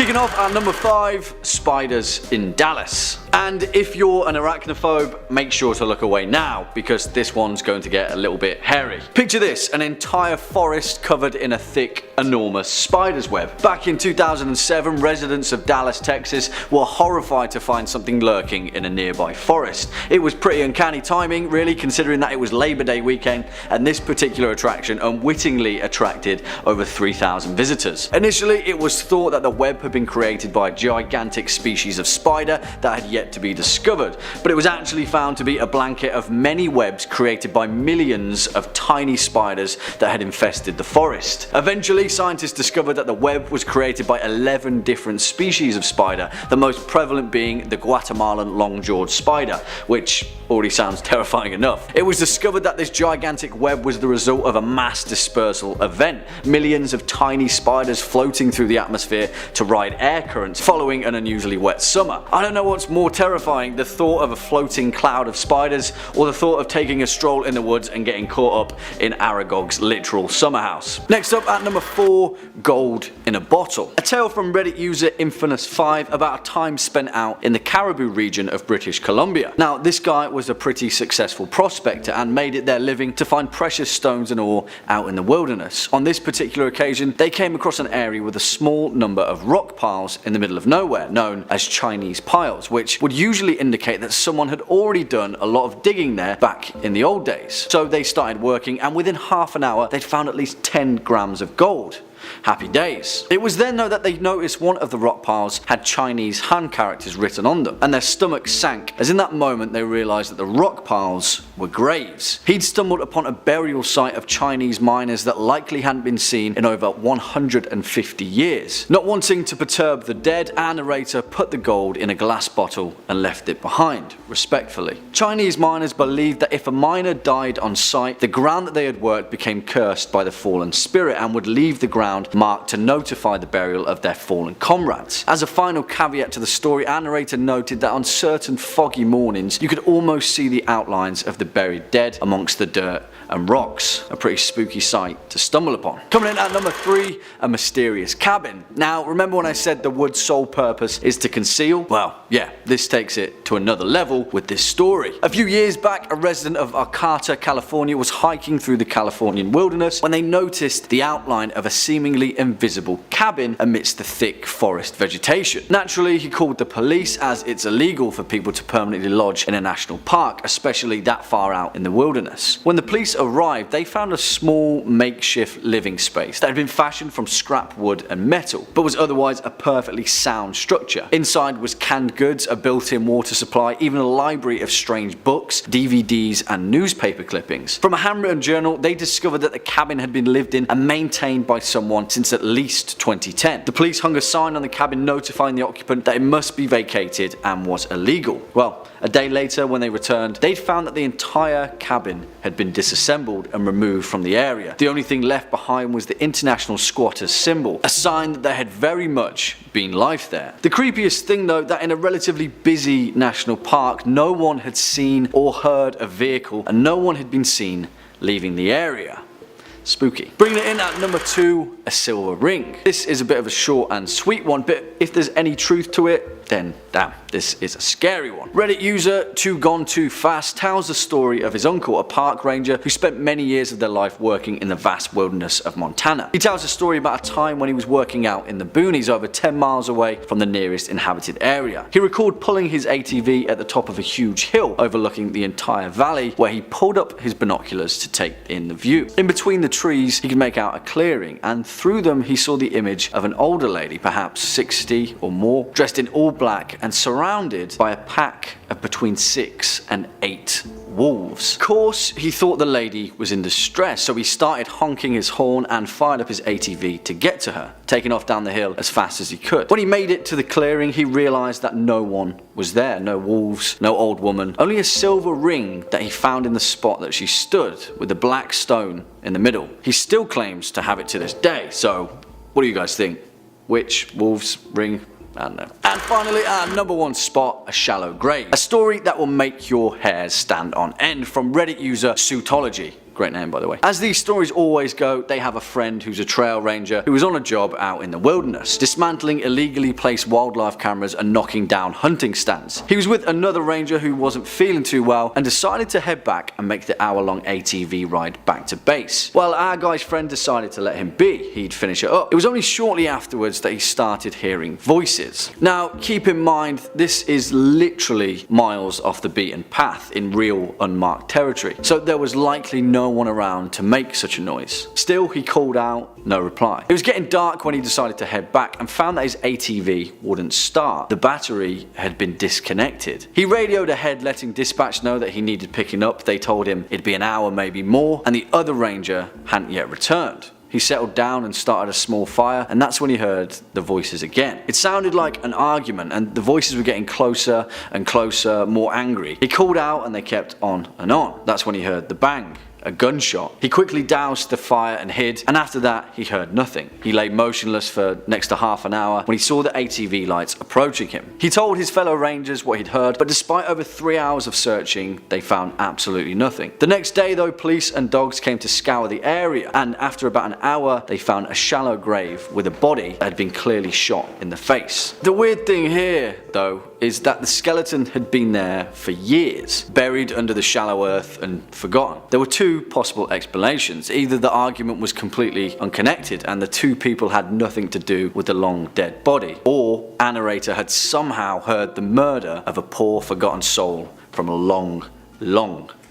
Kicking off at number 5, spiders in Dallas. And if you're an arachnophobe, make sure to look away now, because this one's going to get a little bit hairy. Picture this, an entire forest covered in a thick, enormous spider's web. Back in 2007, residents of Dallas, Texas were horrified to find something lurking in a nearby forest. It was pretty uncanny timing, really, considering that it was Labor Day weekend, and this particular attraction unwittingly attracted over 3,000 visitors. Initially, it was thought that the web had been created by a gigantic species of spider that had yet to be discovered, but it was actually found to be a blanket of many webs created by millions of tiny spiders that had infested the forest. Eventually, scientists discovered that the web was created by 11 different species of spider, the most prevalent being the Guatemalan long-jawed spider, which already sounds terrifying enough. It was discovered that this gigantic web was the result of a mass dispersal event, millions of tiny spiders floating through the atmosphere to ride air currents following an unusually wet summer. I don't know what's more terrifying, the thought of a floating cloud of spiders, or the thought of taking a stroll in the woods and getting caught up in Aragog's literal summer house. Next up at number 4, gold in a bottle. A tale from Reddit user Infamous5 about a time spent out in the Caribou region of British Columbia. Now, this guy was a pretty successful prospector and made it their living to find precious stones and ore out in the wilderness. On this particular occasion, they came across an area with a small number of rock piles in the middle of nowhere, known as Chinese piles, which would usually indicate that someone had already done a lot of digging there back in the old days. So they started working, and within half an hour they'd found at least 10 grams of gold. Happy days. It was then though that they noticed one of the rock piles had Chinese Han characters written on them, and their stomachs sank as in that moment they realised that the rock piles were graves. He'd stumbled upon a burial site of Chinese miners that likely hadn't been seen in over 150 years. Not wanting to perturb the dead, our narrator put the gold in a glass bottle and left it behind, respectfully. Chinese miners believed that if a miner died on site, the ground that they had worked became cursed by the fallen spirit and would leave the ground marked to notify the burial of their fallen comrades. As a final caveat to the story, our narrator noted that on certain foggy mornings you could almost see the outlines of the buried dead amongst the dirt and rocks. A pretty spooky sight to stumble upon. Coming in at number 3, a mysterious cabin. Now, remember when I said the wood's sole purpose is to conceal? Well, yeah, this takes it to another level with this story. A few years back, a resident of Arcata, California was hiking through the Californian wilderness when they noticed the outline of a seemingly invisible cabin amidst the thick forest vegetation. Naturally, he called the police, as it's illegal for people to permanently lodge in a national park, especially that far out in the wilderness. When the police arrived, they found a small makeshift living space that had been fashioned from scrap wood and metal, but was otherwise a perfectly sound structure. Inside was canned goods, a built-in water supply, even a library of strange books, DVDs and newspaper clippings. From a handwritten journal, they discovered that the cabin had been lived in and maintained by someone since at least 2010. The police hung a sign on the cabin notifying the occupant that it must be vacated and was illegal. Well, a day later when they returned, they'd found that the entire cabin had been disassembled and removed from the area. The only thing left behind was the International Squatters symbol, a sign that there had very much been life there. The creepiest thing though, that in a relatively busy national park, no one had seen or heard a vehicle and no one had been seen leaving the area. Spooky. Bringing it in at number 2, a silver ring. This is a bit of a short and sweet one, but if there's any truth to it, then damn, this is a scary one. Reddit user Too Gone Too Fast tells the story of his uncle, a park ranger who spent many years of their life working in the vast wilderness of Montana. He tells a story about a time when he was working out in the boonies over 10 miles away from the nearest inhabited area. He recalled pulling his ATV at the top of a huge hill overlooking the entire valley, where he pulled up his binoculars to take in the view. In between the trees he could make out a clearing, and through them he saw the image of an older lady, perhaps 60 or more, dressed in all black and surrounded by a pack of between 6 and 8 wolves. Of course, he thought the lady was in distress, so he started honking his horn and fired up his ATV to get to her, taking off down the hill as fast as he could. When he made it to the clearing, he realized that no one was there. No wolves, no old woman, only a silver ring that he found in the spot that she stood, with a black stone in the middle. He still claims to have it to this day, so what do you guys think? Witch, wolves, ring? I don't know. And finally, our number 1 spot, a shallow grave. A story that will make your hairs stand on end, from Reddit user Suitology. Great name, by the way. As these stories always go, they have a friend who's a trail ranger who was on a job out in the wilderness, dismantling illegally placed wildlife cameras and knocking down hunting stands. He was with another ranger who wasn't feeling too well and decided to head back and make the hour-long ATV ride back to base. Well, our guy's friend decided to let him be. He'd finish it up. It was only shortly afterwards that he started hearing voices. Now, keep in mind, this is literally miles off the beaten path in real unmarked territory, so there was likely no one around to make such a noise. Still, he called out, no reply. It was getting dark when he decided to head back and found that his ATV wouldn't start. The battery had been disconnected. He radioed ahead, letting dispatch know that he needed picking up. They told him it'd be an hour, maybe more, and the other ranger hadn't yet returned. He settled down and started a small fire, and that's when he heard the voices again. It sounded like an argument, and the voices were getting closer and closer, more angry. He called out and they kept on and on. That's when he heard the bang. A gunshot. He quickly doused the fire and hid, and after that he heard nothing. He lay motionless for next to half an hour when he saw the ATV lights approaching him. He told his fellow rangers what he'd heard, but despite over 3 hours of searching, they found absolutely nothing. The next day though, police and dogs came to scour the area, and after about an hour they found a shallow grave with a body that had been clearly shot in the face. The weird thing here though is that the skeleton had been there for years, buried under the shallow earth and forgotten. There were two possible explanations. Either the argument was completely unconnected and the two people had nothing to do with the long dead body, or a narrator had somehow heard the murder of a poor forgotten soul from a long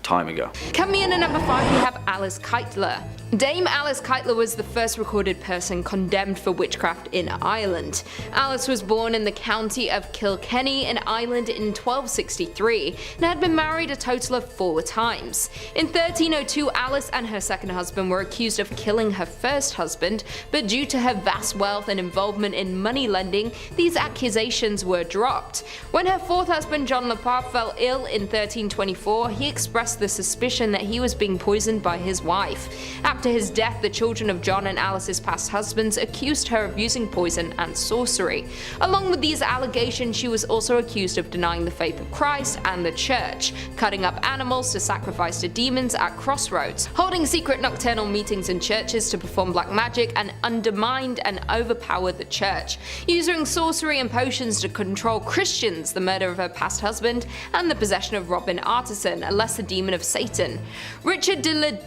time ago. Coming in at number 5, we have Alice Kyteler. Dame Alice Kyteler was the first recorded person condemned for witchcraft in Ireland. Alice was born in the county of Kilkenny in Ireland in 1263 and had been married a total of 4 times. In 1302, Alice and her second husband were accused of killing her first husband, but due to her vast wealth and involvement in money lending, these accusations were dropped. When her fourth husband John Lepar fell ill in 1324, he expressed the suspicion that he was being poisoned by his wife. After his death, the children of John and Alice's past husbands accused her of using poison and sorcery. Along with these allegations, she was also accused of denying the faith of Christ and the church, cutting up animals to sacrifice to demons at crossroads, holding secret nocturnal meetings in churches to perform black magic and undermined and overpowered the church, using sorcery and potions to control Christians, the murder of her past husband, and the possession of Robin Artisan, a lesser demon of Satan. Richard de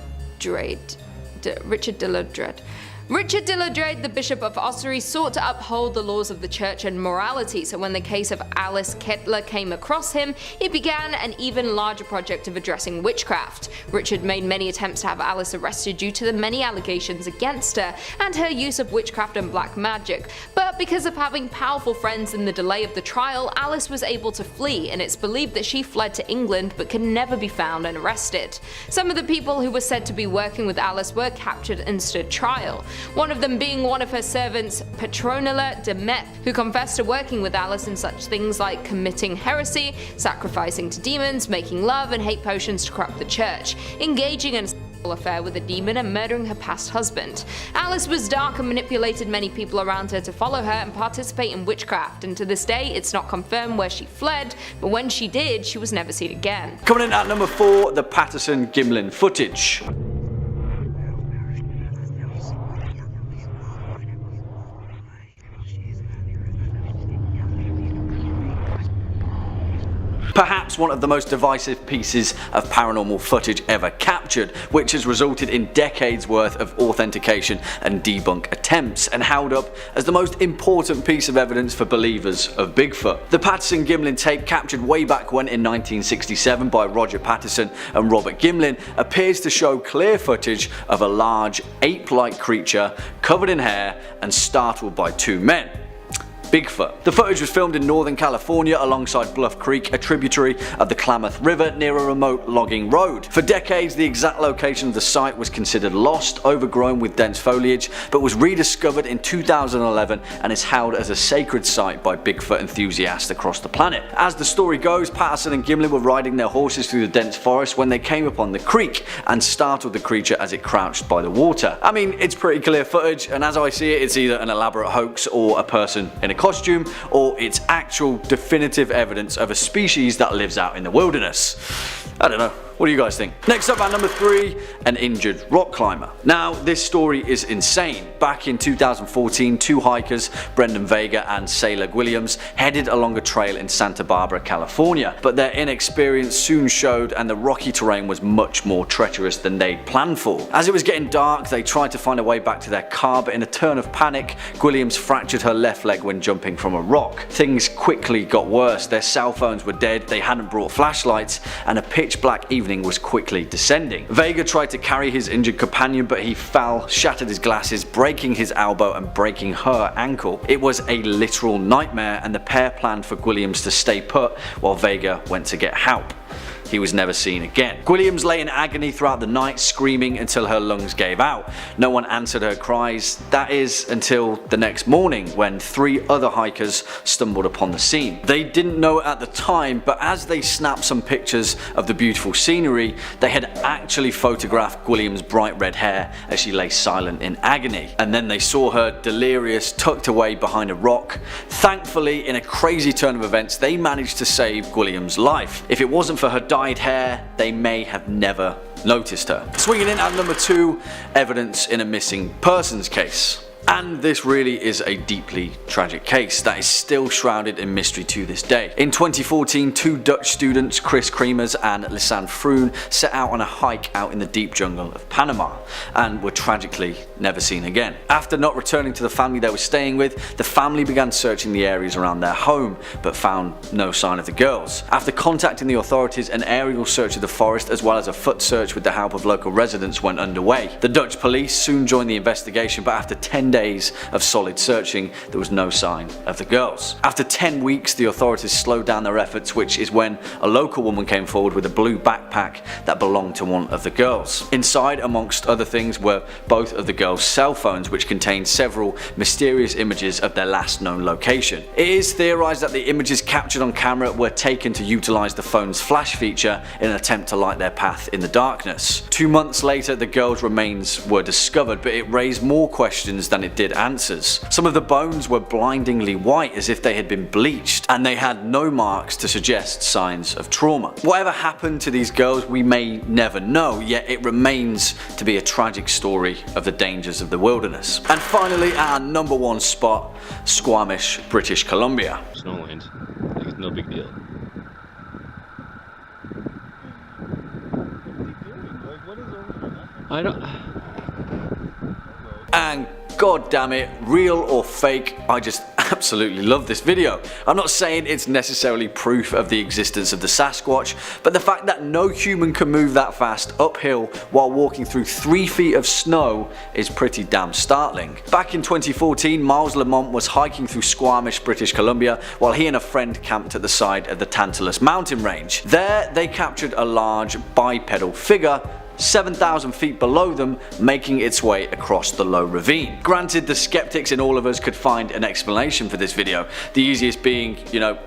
la Dread, the Bishop of Ossory, sought to uphold the laws of the church and morality, so when the case of Alice Kyteler came across him, he began an even larger project of addressing witchcraft. Richard made many attempts to have Alice arrested due to the many allegations against her and her use of witchcraft and black magic, but because of having powerful friends in the delay of the trial, Alice was able to flee, and it's believed that she fled to England but could never be found and arrested. Some of the people who were said to be working with Alice were captured and stood trial. One of them being one of her servants, Petronilla de Meth, who confessed to working with Alice in such things like committing heresy, sacrificing to demons, making love and hate potions to corrupt the church, engaging in a sexual affair with a demon and murdering her past husband. Alice was dark and manipulated many people around her to follow her and participate in witchcraft, and to this day it's not confirmed where she fled, but when she did, she was never seen again. Coming in at number 4, the Patterson-Gimlin footage. Perhaps one of the most divisive pieces of paranormal footage ever captured, which has resulted in decades worth of authentication and debunk attempts, and held up as the most important piece of evidence for believers of Bigfoot. The Patterson-Gimlin tape, captured way back when in 1967 by Roger Patterson and Robert Gimlin, appears to show clear footage of a large ape-like creature covered in hair and startled by 2 men. Bigfoot. The footage was filmed in Northern California alongside Bluff Creek, a tributary of the Klamath River near a remote logging road. For decades, the exact location of the site was considered lost, overgrown with dense foliage, but was rediscovered in 2011 and is held as a sacred site by Bigfoot enthusiasts across the planet. As the story goes, Patterson and Gimlin were riding their horses through the dense forest when they came upon the creek and startled the creature as it crouched by the water. I mean, it's pretty clear footage, and as I see it, it's either an elaborate hoax or a person in a costume, or it's actual definitive evidence of a species that lives out in the wilderness. I don't know. What do you guys think? Next up at number 3, an injured rock climber. Now this story is insane. Back in 2014, 2 hikers, Brendan Vega and Sayla Williams, headed along a trail in Santa Barbara, California, but their inexperience soon showed and the rocky terrain was much more treacherous than they'd planned for. As it was getting dark, they tried to find a way back to their car, but in a turn of panic, Williams fractured her left leg when jumping from a rock. Things quickly got worse. Their cell phones were dead, they hadn't brought flashlights, and a pitch black evening was quickly descending. Vega tried to carry his injured companion, but he fell, shattered his glasses, breaking his elbow and breaking her ankle. It was a literal nightmare, and the pair planned for Williams to stay put while Vega went to get help. He was never seen again. Williams lay in agony throughout the night, screaming until her lungs gave out. No one answered her cries, that is until the next morning when 3 other hikers stumbled upon the scene. They didn't know it at the time, but as they snapped some pictures of the beautiful scenery, they had actually photographed Williams' bright red hair as she lay silent in agony. And then they saw her delirious, tucked away behind a rock. Thankfully, in a crazy turn of events, they managed to save Williams' life. If it wasn't for her dyed hair, they may have never noticed her. Swinging in at number 2, evidence in a missing persons case. And this really is a deeply tragic case that is still shrouded in mystery to this day. In 2014, 2 Dutch students, Chris Kremers and Lisanne Froon, set out on a hike out in the deep jungle of Panama and were tragically never seen again. After not returning to the family they were staying with, the family began searching the areas around their home but found no sign of the girls. After contacting the authorities, an aerial search of the forest as well as a foot search with the help of local residents went underway. The Dutch police soon joined the investigation, but after 10 days of solid searching, there was no sign of the girls. After 10 weeks, the authorities slowed down their efforts, which is when a local woman came forward with a blue backpack that belonged to one of the girls. Inside, amongst other things, were both of the girls' cell phones, which contained several mysterious images of their last known location. It is theorized that the images captured on camera were taken to utilize the phone's flash feature in an attempt to light their path in the darkness. 2 months later, the girls' remains were discovered, but it raised more questions than it did answers. Some of the bones were blindingly white as if they had been bleached, and they had no marks to suggest signs of trauma. Whatever happened to these girls we may never know, yet it remains to be a tragic story of the dangers of the wilderness. And finally, at our number 1 spot, Squamish, British Columbia. Snowland, like it's no big deal. I don't. And god damn it, real or fake, I just absolutely love this video. I'm not saying it's necessarily proof of the existence of the Sasquatch, but the fact that no human can move that fast uphill while walking through 3 feet of snow is pretty damn startling. Back in 2014, Miles Lamont was hiking through Squamish, British Columbia, while he and a friend camped at the side of the Tantalus mountain range. There, they captured a large bipedal figure 7,000 feet below them, making its way across the low ravine. Granted, the skeptics in all of us could find an explanation for this video, the easiest being,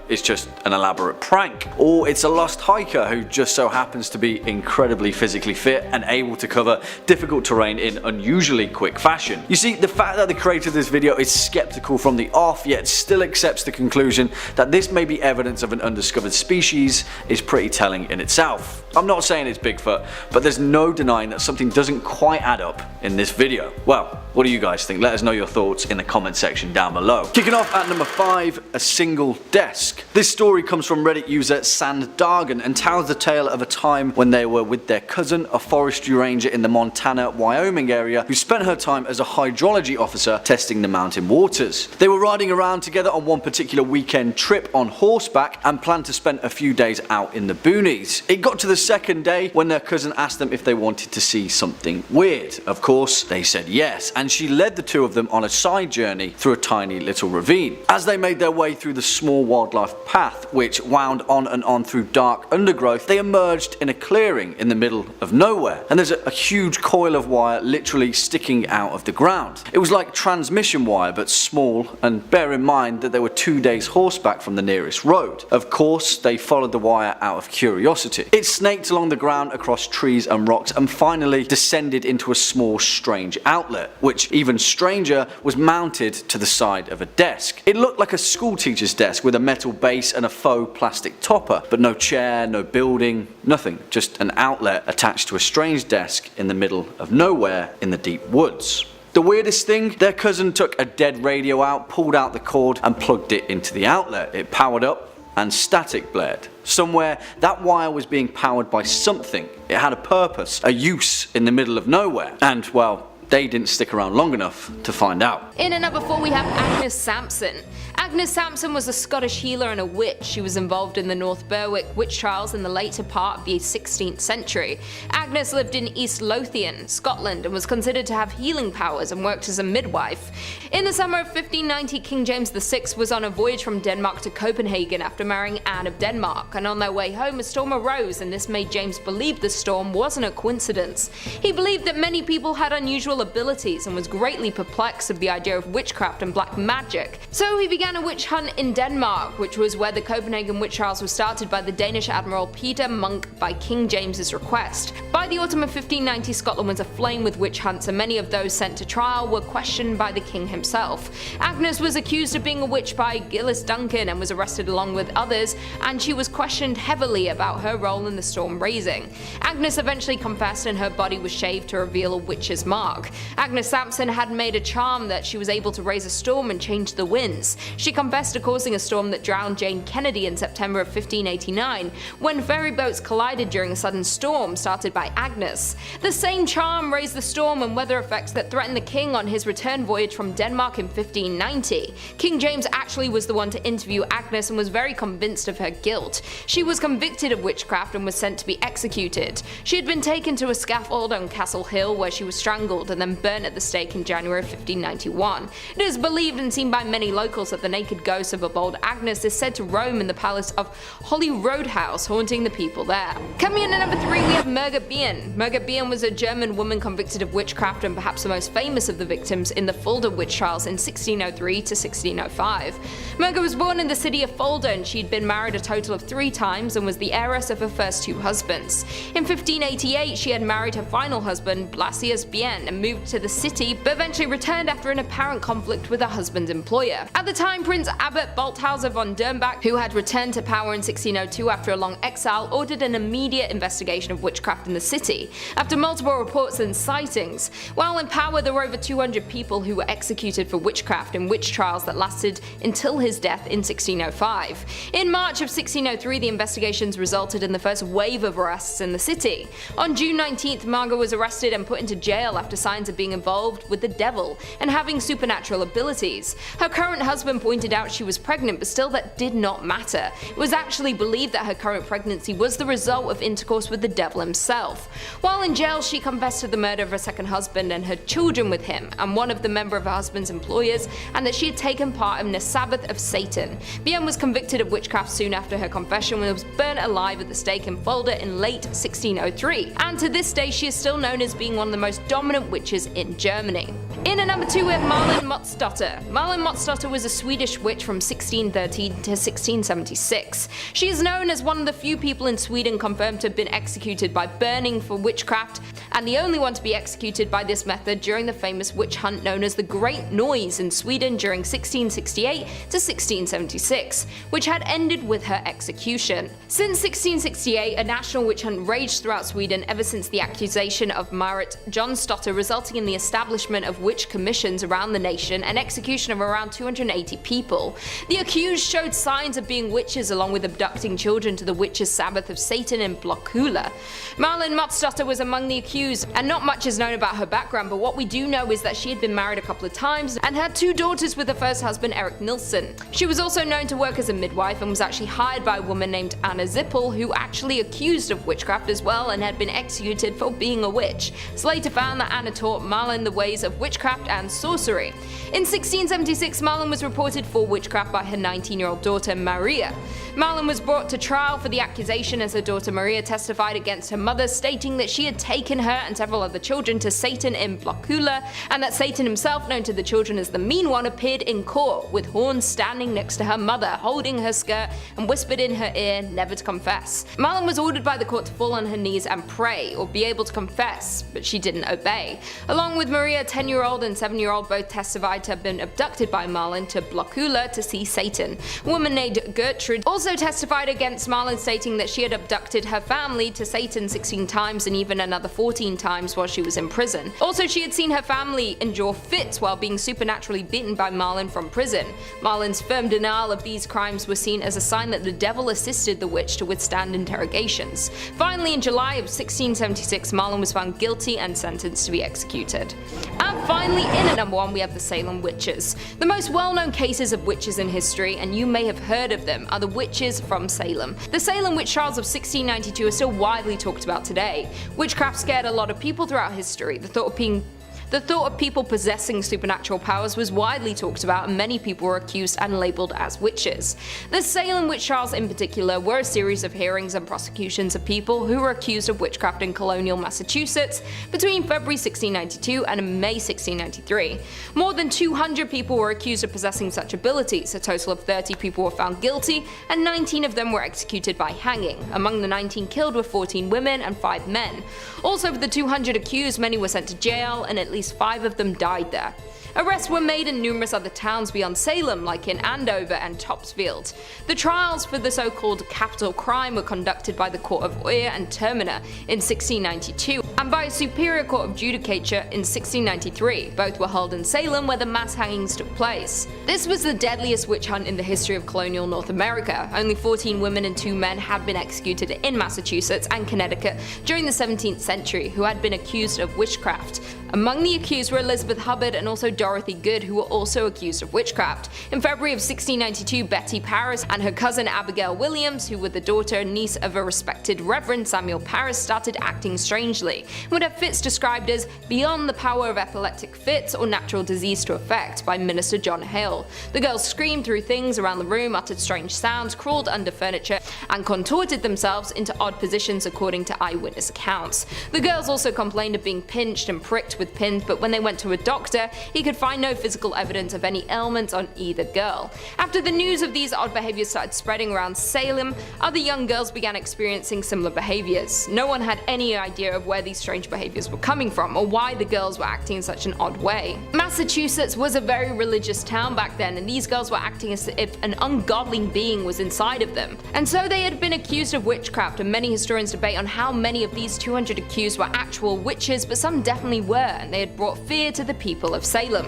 it's just an elaborate prank, or it's a lost hiker who just so happens to be incredibly physically fit and able to cover difficult terrain in unusually quick fashion. You see, the fact that the creator of this video is skeptical from the off, yet still accepts the conclusion that this may be evidence of an undiscovered species is pretty telling in itself. I'm not saying it's Bigfoot, but there's no denying that something doesn't quite add up in this video. Well, what do you guys think? Let us know your thoughts in the comment section down below. Kicking off at number 5, a single desk. This story comes from Reddit user Sanddargan and tells the tale of a time when they were with their cousin, a forestry ranger in the Montana, Wyoming area, who spent her time as a hydrology officer testing the mountain waters. They were riding around together on one particular weekend trip on horseback and planned to spend a few days out in the boonies. It got to the second day when their cousin asked them if they wanted to see something weird. Of course, they said yes, and she led the 2 of them on a side journey through a tiny little ravine. As they made their way through the small wildlife path, which wound on and on through dark undergrowth, they emerged in a clearing in the middle of nowhere, and there's a huge coil of wire literally sticking out of the ground. It was like transmission wire, but small, and bear in mind that they were 2 days horseback from the nearest road. Of course, they followed the wire out of curiosity. It snaked along the ground across trees and rocks box and finally descended into a small strange outlet, which even stranger was mounted to the side of a desk. It looked like a schoolteacher's desk with a metal base and a faux plastic topper, but no chair, no building, nothing, just an outlet attached to a strange desk in the middle of nowhere in the deep woods. The weirdest thing, their cousin took a dead radio out, pulled out the cord and plugged it into the outlet. It powered up and static blared. Somewhere that wire was being powered by something. It had a purpose, a use in the middle of nowhere. And well, they didn't stick around long enough to find out. In at number 4 we have Agnes Sampson. Agnes Sampson was a Scottish healer and a witch. She was involved in the North Berwick witch trials in the later part of the 16th century. Agnes lived in East Lothian, Scotland, and was considered to have healing powers and worked as a midwife. In the summer of 1590, King James VI was on a voyage from Denmark to Copenhagen after marrying Anne of Denmark, and on their way home a storm arose, and this made James believe the storm wasn't a coincidence. He believed that many people had unusual abilities and was greatly perplexed of the idea of witchcraft and black magic. So he began a witch hunt in Denmark, which was where the Copenhagen witch trials were started by the Danish admiral Peter Munk by King James's request. By the autumn of 1590, Scotland was aflame with witch hunts, and many of those sent to trial were questioned by the king himself. Agnes was accused of being a witch by Gillis Duncan and was arrested along with others, and she was questioned heavily about her role in the storm raising. Agnes eventually confessed and her body was shaved to reveal a witch's mark. Agnes Sampson had made a charm that she was able to raise a storm and change the winds. She confessed to causing a storm that drowned Jane Kennedy in September of 1589, when ferry boats collided during a sudden storm started by Agnes. The same charm raised the storm and weather effects that threatened the king on his return voyage from Denmark in 1590. King James actually was the one to interview Agnes and was very convinced of her guilt. She was convicted of witchcraft and was sent to be executed. She had been taken to a scaffold on Castle Hill where she was strangled and then burnt at the stake in January of 1591. It is believed and seen by many locals that the naked ghost of a bold Agnes is said to roam in the palace of Holyrood House, haunting the people there. Coming in at number 3 we have Margaret Bien. Margaret Bien was a German woman convicted of witchcraft and perhaps the most famous of the victims in the Fulda witch trials in 1603 to 1605. Margaret was born in the city of Fulda and she'd been married a total of 3 times and was the heiress of her first 2 husbands. In 1588 she had married her final husband Blasius Bien and moved to the city, but eventually returned after an apparent conflict with her husband's employer. At the time, Prince Abbot Balthasar von Dernbach, who had returned to power in 1602 after a long exile, ordered an immediate investigation of witchcraft in the city, after multiple reports and sightings. While in power, there were over 200 people who were executed for witchcraft in witch trials that lasted until his death in 1605. In March of 1603, the investigations resulted in the first wave of arrests in the city. On June 19th, Margaret was arrested and put into jail after signs of being involved with the devil and having supernatural abilities. Her current husband pointed out she was pregnant, but still that did not matter. It was actually believed that her current pregnancy was the result of intercourse with the devil himself. While in jail, she confessed to the murder of her second husband and her children with him and one of the member of her husband's employers, and that she had taken part in the Sabbath of Satan. Bien was convicted of witchcraft soon after her confession when was burnt alive at the stake in Fulda in late 1603, and to this day she is still known as being one of the most dominant witches in Germany. In at number 2 we have Malin Motsdotter. Malin Motsdotter was a Swedish witch from 1613 to 1676. She is known as one of the few people in Sweden confirmed to have been executed by burning for witchcraft, and the only one to be executed by this method during the famous witch hunt known as the Great Noise in Sweden during 1668 to 1676, which had ended with her execution. Since 1668, a national witch hunt raged throughout Sweden ever since the accusation of Marit Jonsdotter, resulting in the establishment of witch commissions around the nation and execution of around 280 people. The accused showed signs of being witches along with abducting children to the witches' Sabbath of Satan in Blockula. Malin Motsdotter was among the accused, and not much is known about her background, but what we do know is that she had been married a couple of times and had 2 daughters with her first husband Eric Nilsson. She was also known to work as a midwife and was actually hired by a woman named Anna Zippel, who actually accused of witchcraft as well and had been executed for being a witch. It's later found that Anna taught Malin the ways of witchcraft and sorcery. In 1676, Malin was reported for witchcraft by her 19-year-old daughter Maria. Malin was brought to trial for the accusation as her daughter Maria testified against her mother, stating that she had taken her and several other children to Satan in Blockula, and that Satan himself, known to the children as the Mean One, appeared in court with horns standing next to her mother, holding her skirt, and whispered in her ear never to confess. Marlon was ordered by the court to fall on her knees and pray, or be able to confess, but she didn't obey. Along with Maria, 10-year-old and 7-year-old both testified to have been abducted by Marlon to Blockula to see Satan. A woman named Gertrude also testified against Marlon, stating that she had abducted her family to Satan 16 times and even another 14 times while she was in prison. Also, she had seen her family endure fits while being supernaturally beaten by Marlon from prison. Marlon's firm denial of these crimes was seen as a sign that the devil assisted the witch to withstand interrogations. Finally, in July of 1676, Marlon was found guilty and sentenced to be executed. And finally, in at number 1, we have the Salem witches. The most well-known cases of witches in history, and you may have heard of them, are the witches from Salem. The Salem witch trials of 1692 are still widely talked about today. Witchcraft scared a lot of people throughout history. The thought of people possessing supernatural powers was widely talked about, and many people were accused and labelled as witches. The Salem witch trials in particular were a series of hearings and prosecutions of people who were accused of witchcraft in colonial Massachusetts between February 1692 and May 1693. More than 200 people were accused of possessing such abilities. A total of 30 people were found guilty, and 19 of them were executed by hanging. Among the 19 killed were 14 women and 5 men. Also, of the 200 accused, many were sent to jail, and at least 5 of them died there. Arrests were made in numerous other towns beyond Salem, like in Andover and Topsfield. The trials for the so-called capital crime were conducted by the Court of Oyer and Terminer in 1692, and by a Superior Court of Judicature in 1693. Both were held in Salem, where the mass hangings took place. This was the deadliest witch hunt in the history of colonial North America. Only 14 women and 2 men had been executed in Massachusetts and Connecticut during the 17th century who had been accused of witchcraft. Among the accused were Elizabeth Hubbard and also Dorothy Good, who were also accused of witchcraft. In February of 1692, Betty Parris and her cousin Abigail Williams, who were the daughter and niece of a respected Reverend Samuel Parris, started acting strangely, and would have fits described as beyond the power of epileptic fits or natural disease to affect by Minister John Hale. The girls screamed through things around the room, uttered strange sounds, crawled under furniture, and contorted themselves into odd positions according to eyewitness accounts. The girls also complained of being pinched and pricked with pins, but when they went to a doctor, he could find no physical evidence of any ailments on either girl. After the news of these odd behaviors started spreading around Salem, other young girls began experiencing similar behaviors. No one had any idea of where these strange behaviors were coming from, or why the girls were acting in such an odd way. Massachusetts was a very religious town back then, and these girls were acting as if an ungodly being was inside of them. And so they had been accused of witchcraft, and many historians debate on how many of these 200 accused were actual witches, but some definitely were, and they had brought fear to the people of Salem.